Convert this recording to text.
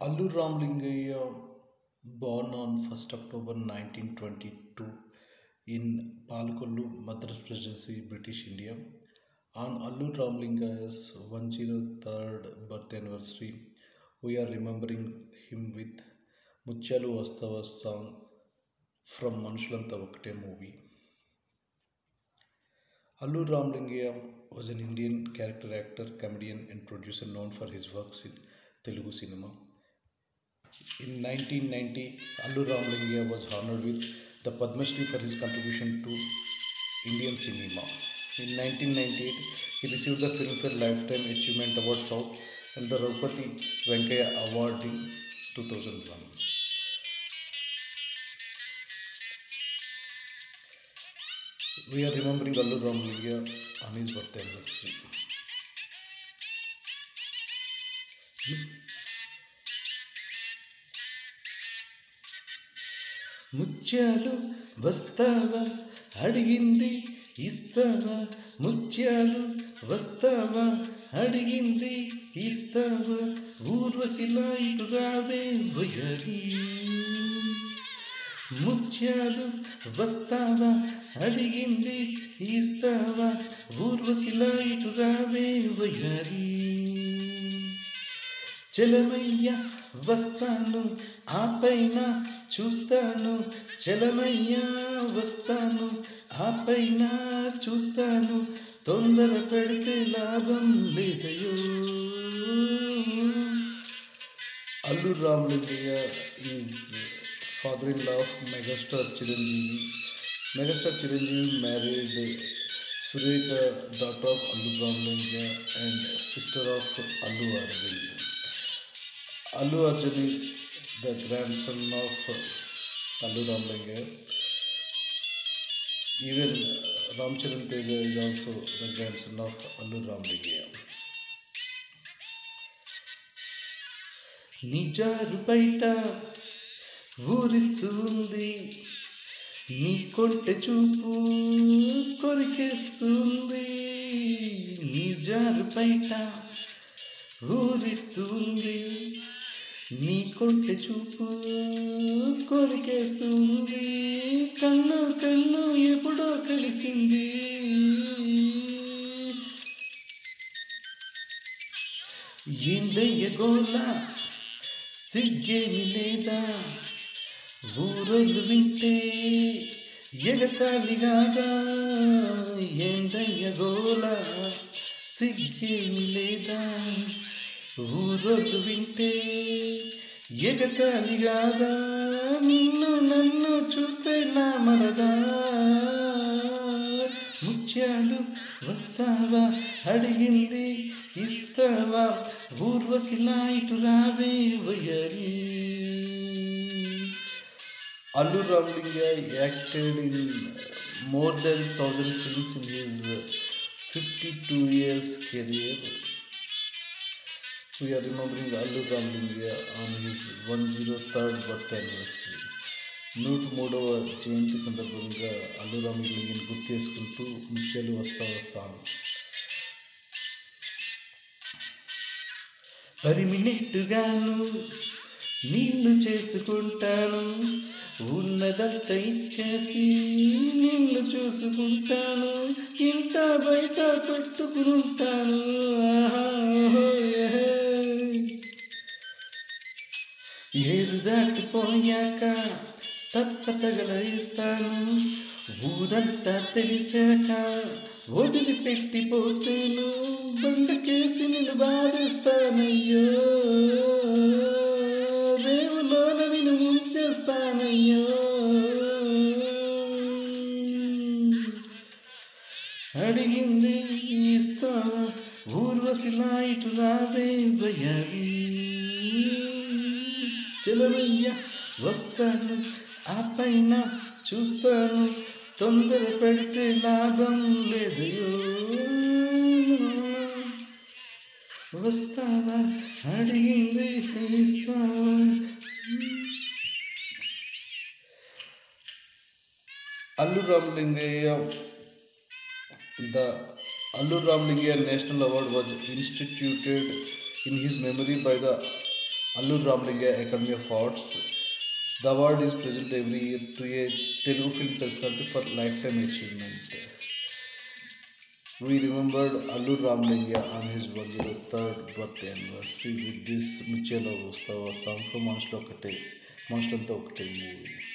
Allu Ramlingaya, born on 1st October 1922 in Palakollu, Madras Presidency, British India. On Allu Ramlingaya's 103rd birth anniversary, we are remembering him with Muchalu Vastava song from Manushlanta Vakate movie. Allu Ramlingaya was an Indian character actor, comedian, and producer known for his works in Telugu cinema. In 1990, Allu Ramlingaya was honored with the Padma Shri for his contribution to Indian cinema. In 1998, he received the Filmfare Lifetime Achievement Award South and the Raghupati Venkaya Award in 2001. We are remembering Allu Ramlingaya on his birthday anniversary. ముత్యాలు వస్తావా అడిగింది ఇస్తావా, ముత్యాలు వస్తావా అడిగింది ఇస్తావా, ఊర్వశిలా ఇటు రావే వయరి. ముత్యాలు వస్తావా అడిగింది ఇస్తావా, ఊర్వశిలా ఇటు రావే వయరి. చలమయ్య వస్తాను ఆ పైన చూస్తాను, చలమయ్య వస్తాను ఆ పైన చూస్తాను, తొందర పెడితే లాభం లేదయో. Allu Ramlingaya is father-in-law of Megastar Chiranjeevi. Megastar Chiranjeevi married Surekha, daughter of Allu Ramlingaya and sister of Allu Arjun. Allu Arjun is the grandson of Allu Ramlingaya. Even Ramcharan Teja is also the grandson of Allu Ramlingaya. నిజారు బయట ఊరిస్తుంది, నీ కొంటె చూపు కొరికేస్తుంది. నిజారు బయట ఊరిస్తుంది, నీ కొంటె చూపు కొరికేస్తుంది. కన్ను కన్ను ఎప్పుడో కలిసింది, ఏందయ్య గోళ సిగ్గేమి లేదా, ఊరోళ్ళు వింటే ఎగతాళి కాదా. ఏందయ్య గోళ సిగ్గేమి లేదా, ఊరోళ్ళు వింటే ఎగతాళి కాదా. నిన్ను నన్ను చూస్తే నా మరదా, ముత్యాలు వస్తావా అడిగింది ఇస్తావా, ఊర్వశిలా ఇటు రావే వయరి. Allu Ramlingaya acted in more than 1,000 films in his 52 years career. We are remembering Allu Ramlingaya on his 103rd birthday anniversary. 103వ జయంతి సందర్భంగా అల్లు రామలింగయ్యని గుర్తు చేసుకుంటూ ముత్యాలు వస్తావా సాంగ్. పరిమినెట్టుగాను నిన్ను చేసుకుంటాను, ఉన్నదంతా ఇచ్చేసి నిన్ను చూసుకుంటాను, ఇంట బయట పెట్టుకుంటాను. ఏరు దాటిపోయాక తప్ప తగలేస్తాను, ఊరంతా తెలిసాక వదిలిపెట్టిపోతేను, బండకేసి నిన్ను బాధిస్తానయ్యో, రేవులోన నిన్ను ముంచేస్తానయ్యో. అడిగింది ఇస్తావా, ఊర్వశిలా ఇటు రావే వయరి. చలమయ్య వస్తాను ఆ పైన చూస్తాను, తొందర పెడితే లాభం లేదయో. వస్తావా అడిగింది ఇస్తావా. Allu Ramlingaya, the Allu Ramlingaya National Award was instituted in his memory by the Allur Ramlinga Academy of Arts. The award is presented every year to a Telugu film personality for lifetime achievement. We remembered Allur Ramlinga on his 103rd birthday anniversary with this Muchela Ustava song from Manushlanto Okate movie.